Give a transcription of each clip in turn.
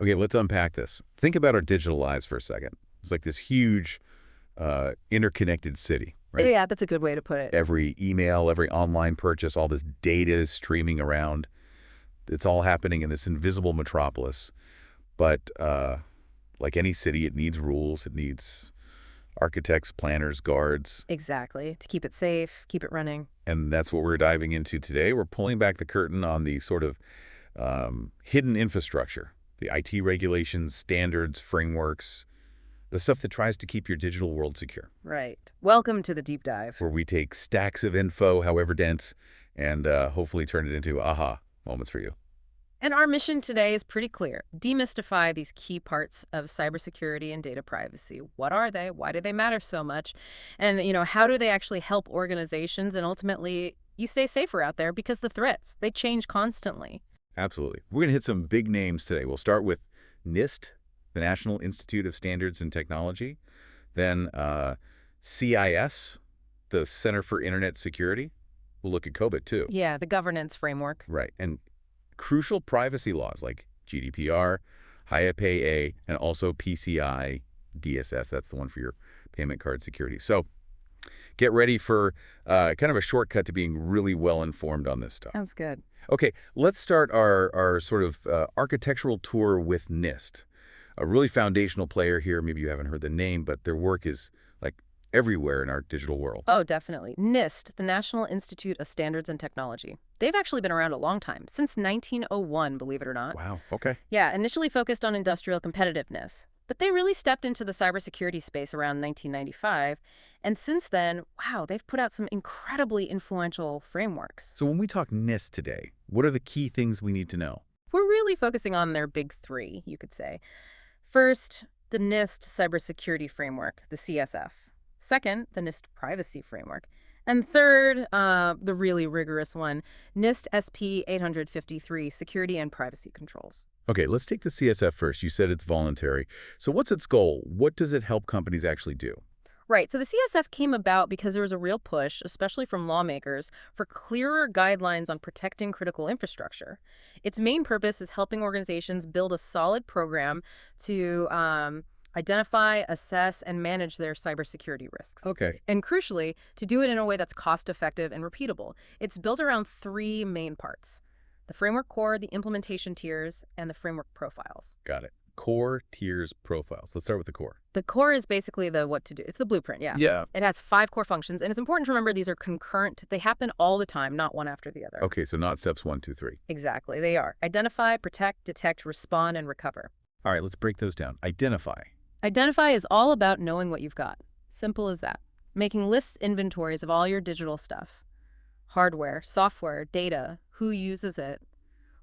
Okay, let's unpack this. Think about our digital lives for a second. It's like this huge, interconnected city, right? Yeah, that's a good way to put it. Every email, every online purchase, all this data is streaming around. It's all happening in this invisible metropolis. But like any city, it needs rules. It needs architects, planners, guards. Exactly. To keep it safe, keep it running. And that's what we're diving into today. We're pulling back the curtain on the sort of hidden infrastructure, the IT regulations, standards, frameworks, the stuff that tries to keep your digital world secure, Right. Welcome to the deep dive. where we take stacks of info, however dense, and hopefully turn it into aha moments for you. And our mission today is pretty clear. Demystify these key parts of cybersecurity and data privacy. What are they? Why do they matter so much? And, how do they actually help organizations and ultimately you stay safer out there because the threats, they change constantly. Absolutely. We're going to hit some big names today. We'll start with NIST, the National Institute of Standards and Technology, then CIS, the Center for Internet Security. We'll look at COBIT too. Yeah, the governance framework. Right. And crucial privacy laws like GDPR, HIPAA, and also PCI DSS. That's the one for your payment card security. So get ready for kind of a shortcut to being really well-informed on this stuff. Sounds good. Okay, let's start our sort of architectural tour with NIST. A really foundational player here. Maybe you haven't heard the name, but their work is like everywhere in our digital world. Oh, definitely. NIST, the National Institute of Standards and Technology. They've actually been around a long time, since 1901, believe it or not. Wow, okay. Yeah, initially focused on industrial competitiveness. But they really stepped into the cybersecurity space around 1995. And since then, wow, they've put out some incredibly influential frameworks. So when we talk NIST today, what are the key things we need to know? We're really focusing on their big three, you could say. First, the NIST Cybersecurity Framework, the CSF. Second, the NIST Privacy Framework. And third, the really rigorous one, NIST SP 853, Security and Privacy Controls. Okay, let's take the CSF first. You said it's voluntary. So what's its goal? What does it help companies actually do? Right, so the CSS came about because there was a real push, especially from lawmakers, for clearer guidelines on protecting critical infrastructure. Its main purpose is helping organizations build a solid program to identify, assess, and manage their cybersecurity risks. Okay. And crucially, to do it in a way that's cost-effective and repeatable. It's built around three main parts: the framework core, the implementation tiers, and the framework profiles. Got it. Core, tiers, profiles. Let's start with the core. The core is basically the what to do. It's the blueprint, yeah. Yeah. It has 5 core functions, and it's important to remember these are concurrent. They happen all the time, not one after the other. Okay, so not steps 1, 2, 3. Exactly, they are. Identify, protect, detect, respond, and recover. All right, let's break those down. Identify. Identify is all about knowing what you've got. Simple as that. Making lists, inventories of all your digital stuff. Hardware, software, data, who uses it,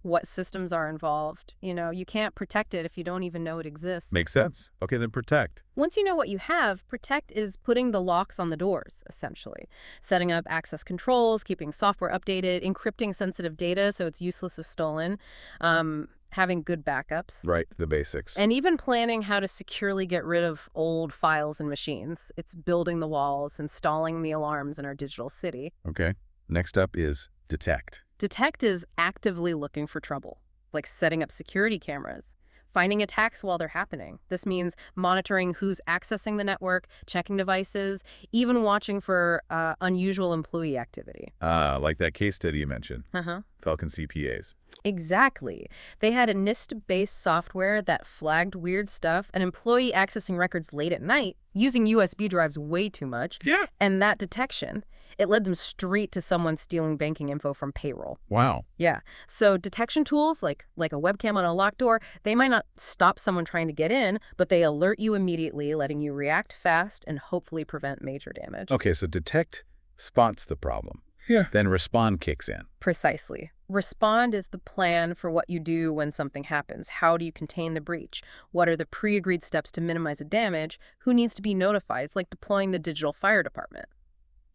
what systems are involved. You can't protect it if you don't even know it exists. Makes sense. Okay, then protect. Once you know what you have, protect is putting the locks on the doors, essentially. Setting up access controls, keeping software updated, encrypting sensitive data so it's useless if stolen, having good backups. Right, the basics. And even planning how to securely get rid of old files and machines. It's building the walls, installing the alarms in our digital city. Okay. Next up is detect. Detect is actively looking for trouble, like setting up security cameras, finding attacks while they're happening. This means monitoring who's accessing the network, checking devices, even watching for unusual employee activity. Like that case study you mentioned, Uh-huh. Falcon CPAs. Exactly. They had a NIST-based software that flagged weird stuff, an employee accessing records late at night, using USB drives way too much. Yeah. And that detection, it led them straight to someone stealing banking info from payroll. Wow. Yeah. So detection tools like a webcam on a locked door, they might not stop someone trying to get in, but they alert you immediately, letting you react fast and hopefully prevent major damage. Okay, so detect spots the problem. Yeah. Then respond kicks in. Precisely. Respond is the plan for what you do when something happens. How do you contain the breach? What are the pre-agreed steps to minimize the damage? Who needs to be notified? It's like deploying the digital fire department.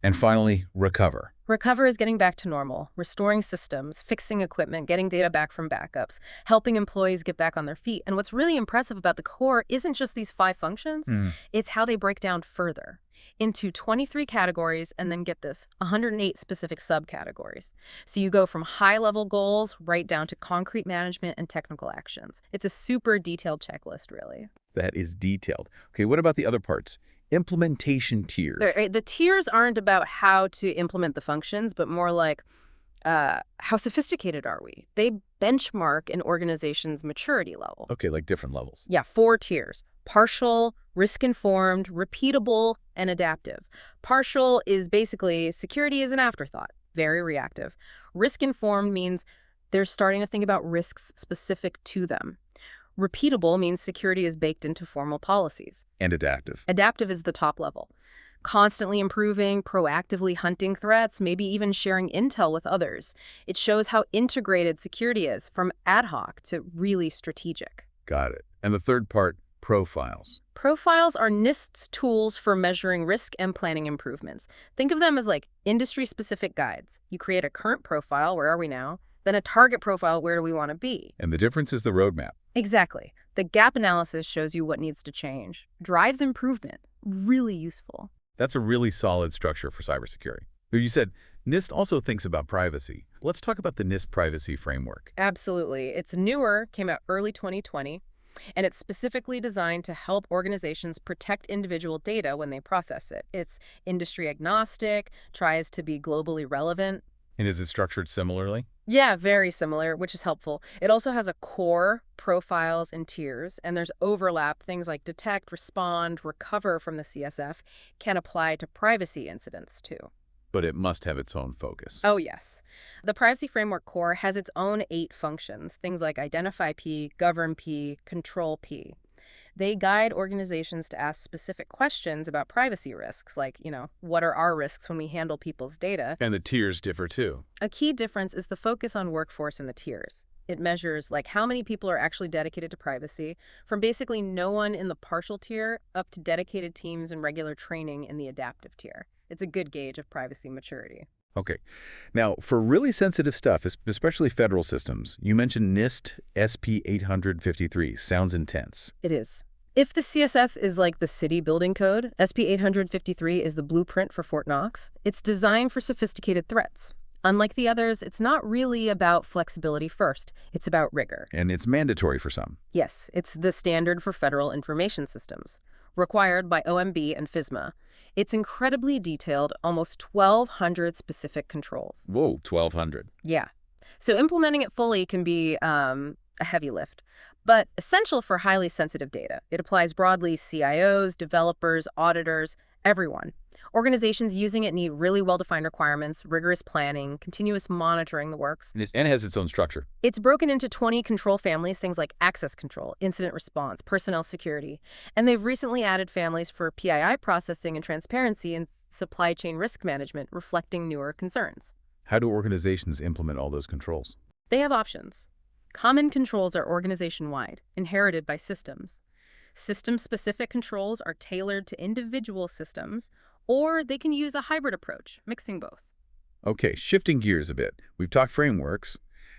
And finally, recover. Recover is getting back to normal, restoring systems, fixing equipment, getting data back from backups, helping employees get back on their feet. And what's really impressive about the core isn't just these 5 functions, Hmm. it's how they break down further into 23 categories and then get this 108 specific subcategories. So you go from high-level goals right down to concrete management and technical actions. It's a super detailed checklist, really. That is detailed. Okay, what about the other parts? Implementation tiers. The tiers aren't about how to implement the functions, but more like how sophisticated are we? They benchmark an organization's maturity level. Okay, like different levels. Yeah, 4 tiers. Partial, risk-informed, repeatable, and adaptive. Partial is basically security is an afterthought, very reactive. Risk-informed means they're starting to think about risks specific to them. Repeatable means security is baked into formal policies. And adaptive. Adaptive is the top level. Constantly improving, proactively hunting threats, maybe even sharing intel with others. It shows how integrated security is, from ad hoc to really strategic. Got it. And the third part, profiles. Profiles are NIST's tools for measuring risk and planning improvements. Think of them as like industry-specific guides. You create a current profile, where are we now? Then a target profile, where do we want to be? And the difference is the roadmap. Exactly. The gap analysis shows you what needs to change. Drives improvement. Really useful. That's a really solid structure for cybersecurity. You said NIST also thinks about privacy. Let's talk about the NIST privacy framework. Absolutely. It's newer, came out early 2020, and it's specifically designed to help organizations protect individual data when they process it. It's industry agnostic, tries to be globally relevant. And is it structured similarly? Yeah, very similar, which is helpful. It also has a core, profiles, and tiers, and there's overlap. Things like detect, respond, recover from the CSF can apply to privacy incidents too. But it must have its own focus. Oh, yes. The Privacy Framework Core has its own 8 functions, things like Identify P, Govern P, Control P. They guide organizations to ask specific questions about privacy risks, like, what are our risks when we handle people's data? And the tiers differ too. A key difference is the focus on workforce in the tiers. It measures, like, how many people are actually dedicated to privacy, from basically no one in the partial tier up to dedicated teams and regular training in the adaptive tier. It's a good gauge of privacy maturity. Okay. Now, for really sensitive stuff, especially federal systems, you mentioned NIST SP 853. Sounds intense. It is. If the CSF is like the city building code, SP 853 is the blueprint for Fort Knox. It's designed for sophisticated threats. Unlike the others, it's not really about flexibility first. It's about rigor. And it's mandatory for some. Yes, it's the standard for federal information systems, required by OMB and FISMA. It's incredibly detailed, almost 1,200 specific controls. Whoa, 1,200. Yeah. So implementing it fully can be a heavy lift, but essential for highly sensitive data. It applies broadly: CIOs, developers, auditors, everyone. Organizations using it need really well-defined requirements, rigorous planning, continuous monitoring the works. And it has its own structure. It's broken into 20 control families, things like access control, incident response, personnel security. And they've recently added families for PII processing and transparency and supply chain risk management, reflecting newer concerns. How do organizations implement all those controls? They have options. Common controls are organization-wide, inherited by systems. System-specific controls are tailored to individual systems, or they can use a hybrid approach, mixing both. Okay, shifting gears a bit. We've talked frameworks.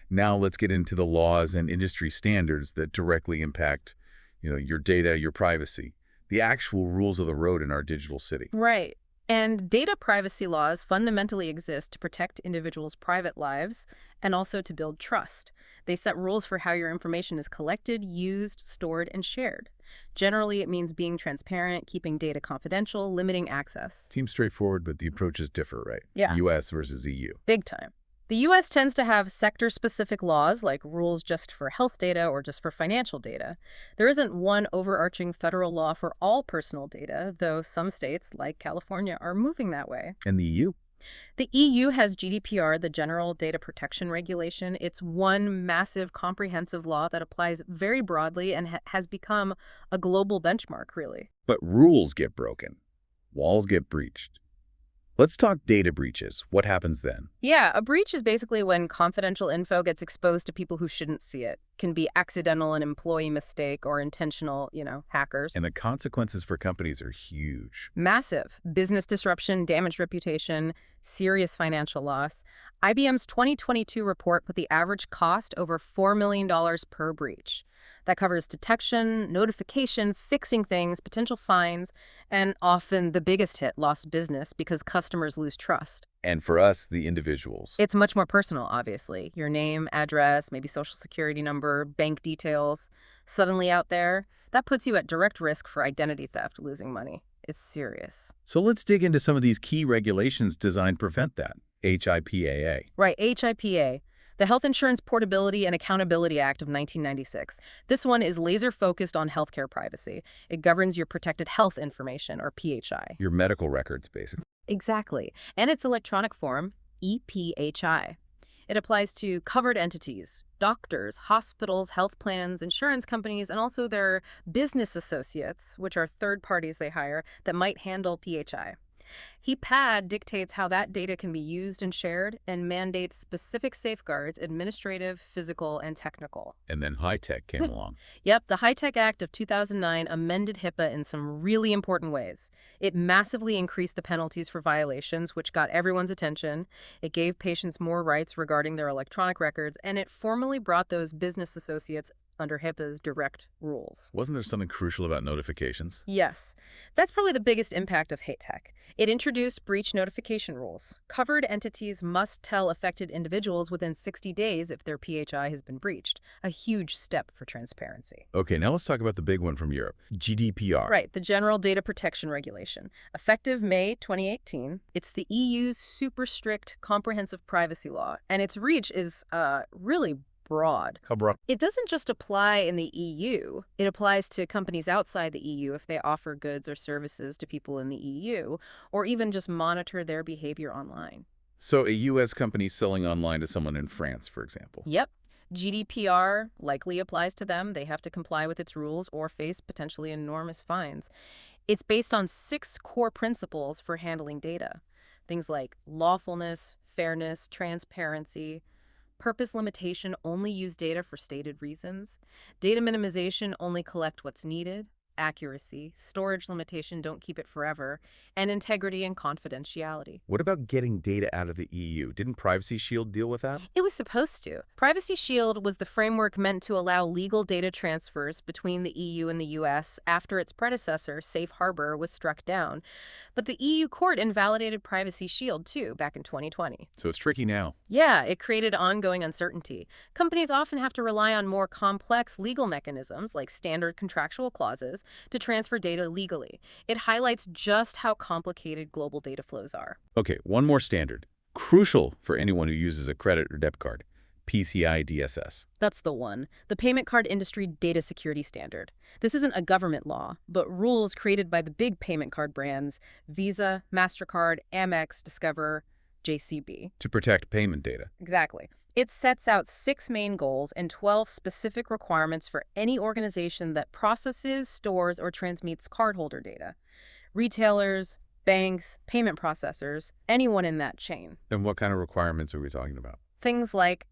Now let's get into the laws and industry standards that directly impact, your data, your privacy, the actual rules of the road in our digital city. Right. And data privacy laws fundamentally exist to protect individuals' private lives and also to build trust. They set rules for how your information is collected, used, stored, and shared. Generally, it means being transparent, keeping data confidential, limiting access. Seems straightforward, but the approaches differ, right? Yeah. U.S. versus EU. Big time. The U.S. tends to have sector-specific laws, like rules just for health data or just for financial data. There isn't one overarching federal law for all personal data, though some states, like California, are moving that way. And the EU? The EU has GDPR, the General Data Protection Regulation. It's one massive, comprehensive law that applies very broadly and has become a global benchmark, really. But rules get broken. Walls get breached. Let's talk data breaches. What happens then? Yeah, a breach is basically when confidential info gets exposed to people who shouldn't see it. Can be accidental, an employee mistake, or intentional, hackers. And the consequences for companies are huge. Massive business disruption, damaged reputation, serious financial loss. IBM's 2022 report put the average cost over $4 million per breach. That covers detection, notification, fixing things, potential fines, and often the biggest hit, lost business because customers lose trust. And for us, the individuals. It's much more personal, obviously. Your name, address, maybe social security number, bank details, suddenly out there. That puts you at direct risk for identity theft, losing money. It's serious. So let's dig into some of these key regulations designed to prevent that. HIPAA. Right, HIPA, the Health Insurance Portability and Accountability Act of 1996. This one is laser focused on healthcare privacy. It governs your protected health information, or PHI. Your medical records, basically. Exactly. And its electronic form, EPHI. It applies to covered entities, doctors, hospitals, health plans, insurance companies, and also their business associates, which are third parties they hire that might handle PHI. HIPAA dictates how that data can be used and shared and mandates specific safeguards, administrative, physical, and technical. And then high-tech came along. Yep, the High-Tech Act of 2009 amended HIPAA in some really important ways. It massively increased the penalties for violations, which got everyone's attention. It gave patients more rights regarding their electronic records, and it formally brought those business associates under HIPAA's direct rules. Wasn't there something crucial about notifications? Yes, that's probably the biggest impact of HITech. It introduced breach notification rules. Covered entities must tell affected individuals within 60 days if their PHI has been breached, a huge step for transparency. Okay, now let's talk about the big one from Europe, GDPR. Right, the General Data Protection Regulation. Effective May 2018, it's the EU's super strict comprehensive privacy law, and its reach is really broad. How broad? It doesn't just apply in the EU. It applies to companies outside the EU if they offer goods or services to people in the EU, or even just monitor their behavior online. So a U.S. company selling online to someone in France, for example. Yep. GDPR likely applies to them. They have to comply with its rules or face potentially enormous fines. It's based on 6 core principles for handling data. Things like lawfulness, fairness, transparency, purpose limitation, only use data for stated reasons. Data minimization, only collect what's needed. Accuracy, storage limitation, don't keep it forever. And integrity and confidentiality. What about getting data out of the EU? Didn't Privacy Shield deal with that? It was supposed to. Privacy Shield was the framework meant to allow legal data transfers between the EU and the US after its predecessor, Safe Harbor, was struck down. But the EU court invalidated Privacy Shield, too, back in 2020. So it's tricky now. Yeah, it created ongoing uncertainty. Companies often have to rely on more complex legal mechanisms, like standard contractual clauses, to transfer data legally. It highlights just how complicated global data flows are. Okay, one more standard. Crucial for anyone who uses a credit or debit card. PCI DSS. That's the one, the Payment Card Industry Data Security Standard. This isn't a government law, but rules created by the big payment card brands Visa, MasterCard, Amex, Discover, JCB. To protect payment data. Exactly. It sets out 6 main goals and 12 specific requirements for any organization that processes, stores, or transmits cardholder data. Retailers, banks, payment processors, anyone in that chain. And what kind of requirements are we talking about? Things like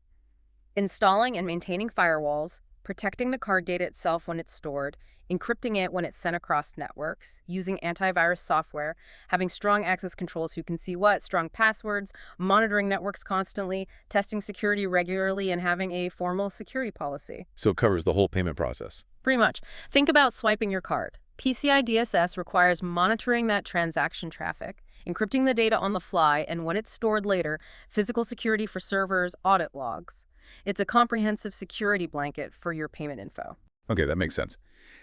installing and maintaining firewalls, protecting the card data itself when it's stored, encrypting it when it's sent across networks, using antivirus software, having strong access controls who can see what, strong passwords, monitoring networks constantly, testing security regularly, and having a formal security policy. So it covers the whole payment process. Pretty much. Think about swiping your card. PCI DSS requires monitoring that transaction traffic, encrypting the data on the fly, and when it's stored later, physical security for servers, audit logs. It's a comprehensive security blanket for your payment info. Okay, that makes sense.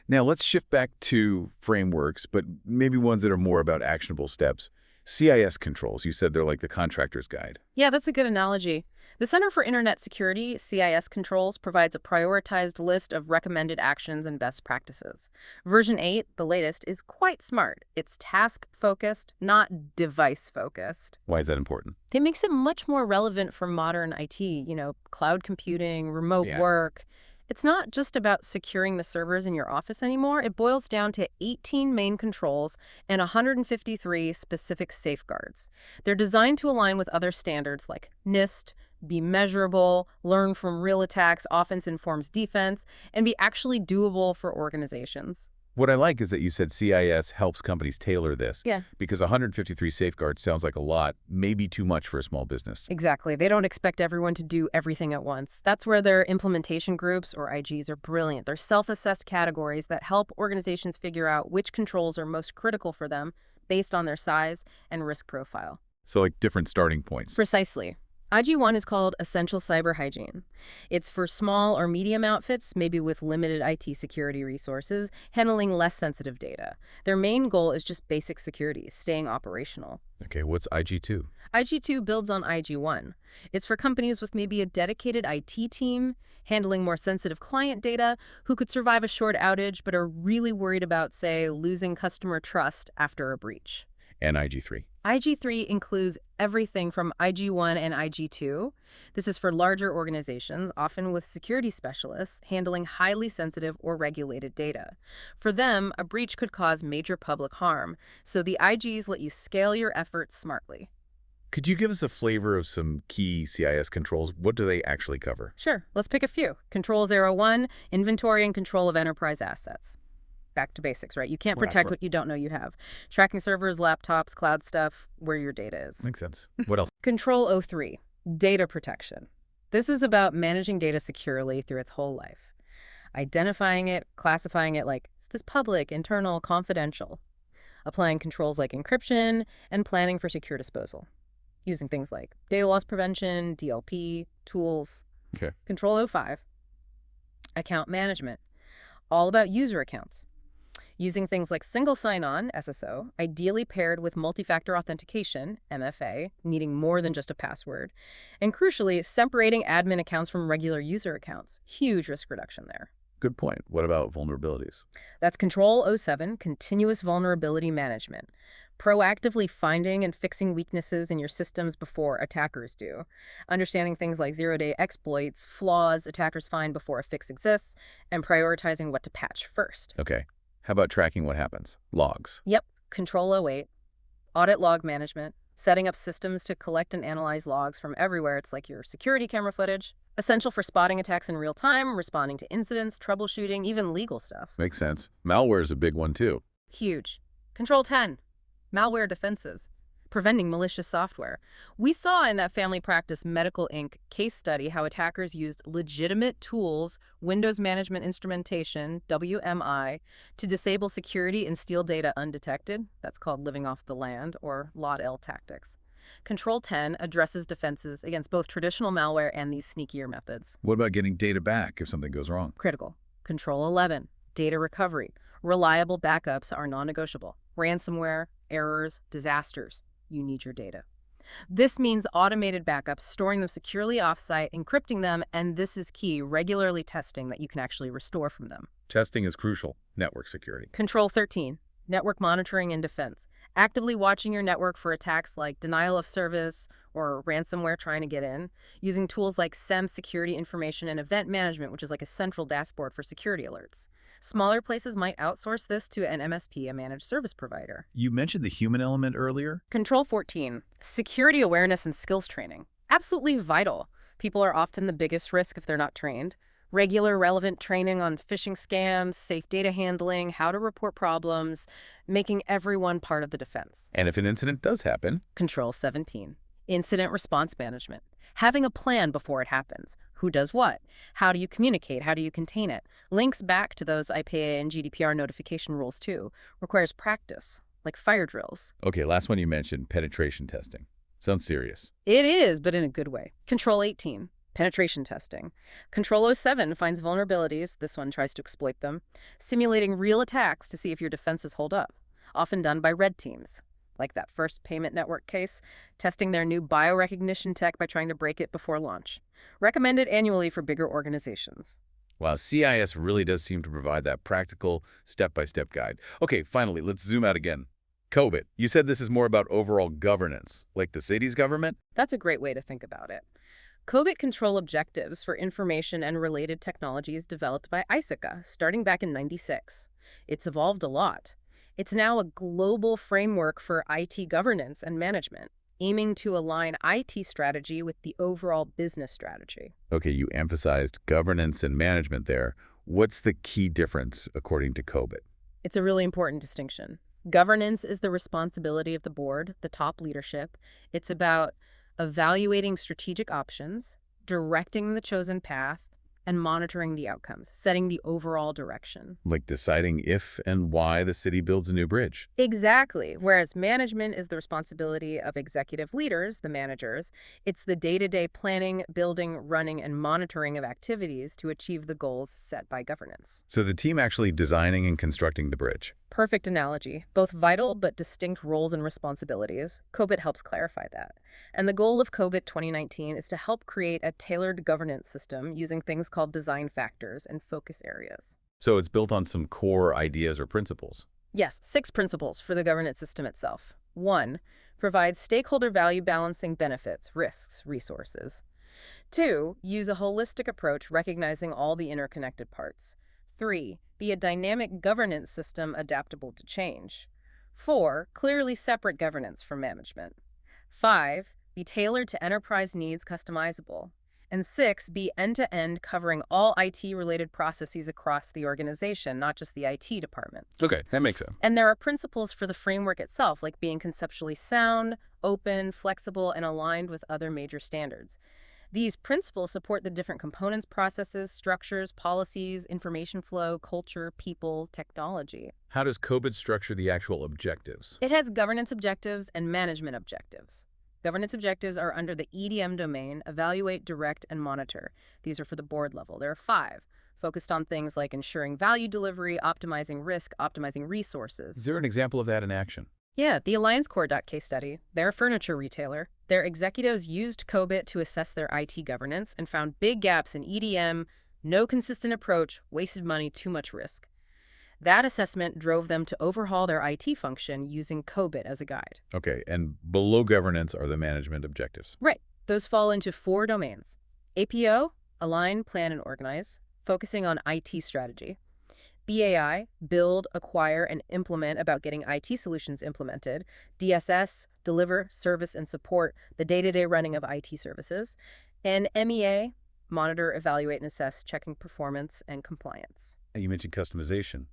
Now let's shift back to frameworks, but maybe ones that are more about actionable steps. CIS controls, you said they're like the contractor's guide. Yeah, that's a good analogy. The Center for Internet Security, CIS Controls, provides a prioritized list of recommended actions and best practices. Version 8, the latest, is quite smart. It's task-focused, not device-focused. Why is that important? It makes it much more relevant for modern IT, cloud computing, remote work, It's not just about securing the servers in your office anymore. It boils down to 18 main controls and 153 specific safeguards. They're designed to align with other standards like NIST, be measurable, learn from real attacks, offense informs defense, and be actually doable for organizations. What I like is that you said CIS helps companies tailor this, Yeah. because 153 safeguards sounds like a lot, maybe too much for a small business. Exactly. They don't expect everyone to do everything at once. That's where their implementation groups, or IGs, are brilliant. They're self-assessed categories that help organizations figure out which controls are most critical for them based on their size and risk profile. So like different starting points. Precisely. IG1 is called Essential Cyber Hygiene. It's for small or medium outfits, maybe with limited IT security resources, handling less sensitive data. Their main goal is just basic security, staying operational. Okay, what's IG2? IG2 builds on IG1. It's for companies with maybe a dedicated IT team, handling more sensitive client data, who could survive a short outage but are really worried about, say, losing customer trust after a breach. And IG3. IG3 includes everything from IG1 and IG2. This is for larger organizations, often with security specialists handling highly sensitive or regulated data. For them, a breach could cause major public harm, so the IGs let you scale your efforts smartly. Could you give us a flavor of some key CIS controls? What do they actually cover? Sure, let's pick a few. Control 01, inventory and control of enterprise assets. Back to basics, right? You can't protect what you don't know you have. Tracking servers, laptops, cloud stuff, where your data is. Makes sense. What else? Control 03, data protection. This is about managing data securely through its whole life. Identifying it, classifying it like, is this public, internal, confidential? Applying controls like encryption and planning for secure disposal. Using things like data loss prevention, DLP, tools. Okay. Control 05, account management. All about user accounts. Using things like single sign-on, SSO, ideally paired with multi-factor authentication, MFA, needing more than just a password, and crucially, separating admin accounts from regular user accounts. Huge risk reduction there. Good point. What about vulnerabilities? That's Control 07, continuous vulnerability management. Proactively finding and fixing weaknesses in your systems before attackers do. Understanding things like zero-day exploits, flaws attackers find before a fix exists, and prioritizing what to patch first. Okay. How about tracking what happens? Logs. Yep, Control 08, audit log management, setting up systems to collect and analyze logs from everywhere. It's like your security camera footage. Essential for spotting attacks in real time, responding to incidents, troubleshooting, even legal stuff. Makes sense. Malware is a big one, too. Huge. Control 10, malware defenses, preventing malicious software. We saw in that Family Practice Medical Inc. case study how attackers used legitimate tools, Windows Management Instrumentation, WMI, to disable security and steal data undetected. That's called living off the land, or LOD-L tactics. Control 10 addresses defenses against both traditional malware and these sneakier methods. What about getting data back if something goes wrong? Critical. Control 11, data recovery. Reliable backups are non-negotiable. Ransomware, errors, disasters. You need your data. This means automated backups, storing them securely offsite, encrypting them, and this is key, regularly testing that you can actually restore from them. Testing is crucial. Network security. Control 13, network monitoring and defense. Actively watching your network for attacks like denial of service or ransomware trying to get in, using tools like SEM security information and event management, which is like a central dashboard for security alerts. Smaller places might outsource this to an MSP, a managed service provider. You mentioned the human element earlier. Control 14, security awareness and skills training. Absolutely vital. People are often the biggest risk if they're not trained. Regular, relevant training on phishing scams, safe data handling, how to report problems, making everyone part of the defense. And if an incident does happen? Control 17, incident response management. Having a plan before it happens. Who does what? How do you communicate? How do you contain it? Links back to those IPA and GDPR notification rules too. Requires practice, like fire drills. Okay, last one you mentioned, penetration testing. Sounds serious. It is, but in a good way. Control 18, penetration testing. Control 07 finds vulnerabilities, this one tries to exploit them, simulating real attacks to see if your defenses hold up, often done by red teams. Like that first payment network case, testing their new biorecognition tech by trying to break it before launch. Recommended annually for bigger organizations. Wow, CIS really does seem to provide that practical, step-by-step guide. Okay, finally, let's zoom out again. COVID. You said this is more about overall governance, like the city's government? That's a great way to think about it. COBIT control objectives for information and related technologies developed by ISACA starting back in '96. It's evolved a lot. It's now a global framework for IT governance and management, aiming to align IT strategy with the overall business strategy. Okay, you emphasized governance and management there. What's the key difference according to COBIT? It's a really important distinction. Governance is the responsibility of the board, the top leadership. It's about evaluating strategic options, directing the chosen path, and monitoring the outcomes, setting the overall direction. Like deciding if and why the city builds a new bridge. Exactly. Whereas management is the responsibility of executive leaders, the managers, it's the day-to-day planning, building, running, and monitoring of activities to achieve the goals set by governance. So the team actually designing and constructing the bridge. Perfect analogy. Both vital but distinct roles and responsibilities. COBIT helps clarify that. And the goal of COBIT 2019 is to help create a tailored governance system using things called design factors and focus areas. So it's built on some core ideas or principles. Yes, 6 principles for the governance system itself. 1. Provide stakeholder value balancing benefits, risks, resources. 2. Use a holistic approach recognizing all the interconnected parts. 3. Be a dynamic governance system adaptable to change. 4. Clearly separate governance from management. 5. Be tailored to enterprise needs, customizable. And 6. Be end-to-end, covering all IT-related processes across the organization, not just the IT department. Okay, that makes sense. And there are principles for the framework itself, like being conceptually sound, open, flexible, and aligned with other major standards. These principles support the different components, processes, structures, policies, information flow, culture, people, technology. How does COBIT structure the actual objectives? It has governance objectives and management objectives. Governance objectives are under the EDM domain: evaluate, direct, and monitor. These are for the board level. There are 5, focused on things like ensuring value delivery, optimizing risk, optimizing resources. Is there an example of that in action? Yeah, the Alliance Core case study. They're a furniture retailer. Their executives used COBIT to assess their IT governance and found big gaps in EDM, no consistent approach, wasted money, too much risk. That assessment drove them to overhaul their IT function using COBIT as a guide. Okay, and below governance are the management objectives. Right. Those fall into 4 domains. APO, align, plan, and organize, focusing on IT strategy. BAI, build, acquire, and implement, about getting IT solutions implemented. DSS, deliver, service, and support the day-to-day running of IT services. And MEA, monitor, evaluate, and assess, checking performance and compliance. And you mentioned customization.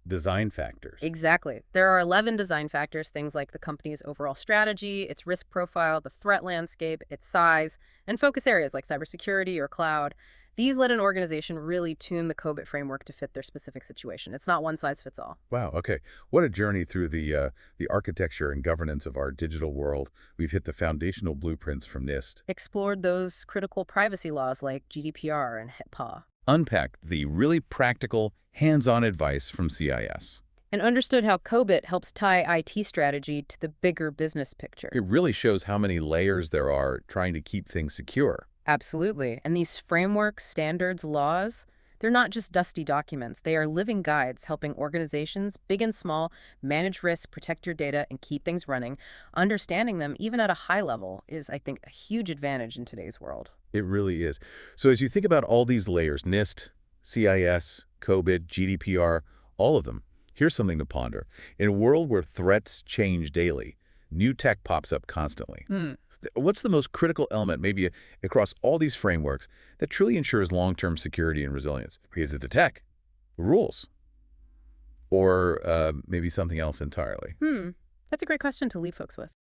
Design factors. Exactly. There are 11 design factors, things like the company's overall strategy, its risk profile, the threat landscape, its size, and focus areas like cybersecurity or cloud. These let an organization really tune the COBIT framework to fit their specific situation. It's not one size fits all. Wow, okay. What a journey through the architecture and governance of our digital world. We've hit the foundational blueprints from NIST. Explored those critical privacy laws like GDPR and HIPAA. Unpacked the really practical, hands-on advice from CIS. And understood how COBIT helps tie IT strategy to the bigger business picture. It really shows how many layers there are trying to keep things secure. Absolutely. And these frameworks, standards, laws, they're not just dusty documents. They are living guides helping organizations, big and small, manage risk, protect your data, and keep things running. Understanding them, even at a high level, is, I think, a huge advantage in today's world. It really is. So as you think about all these layers, NIST, CIS, COBIT, GDPR, all of them, here's something to ponder. In a world where threats change daily, new tech pops up constantly. What's the most critical element, maybe across all these frameworks, that truly ensures long-term security and resilience? Is it the tech, the rules, or maybe something else entirely? That's a great question to leave folks with.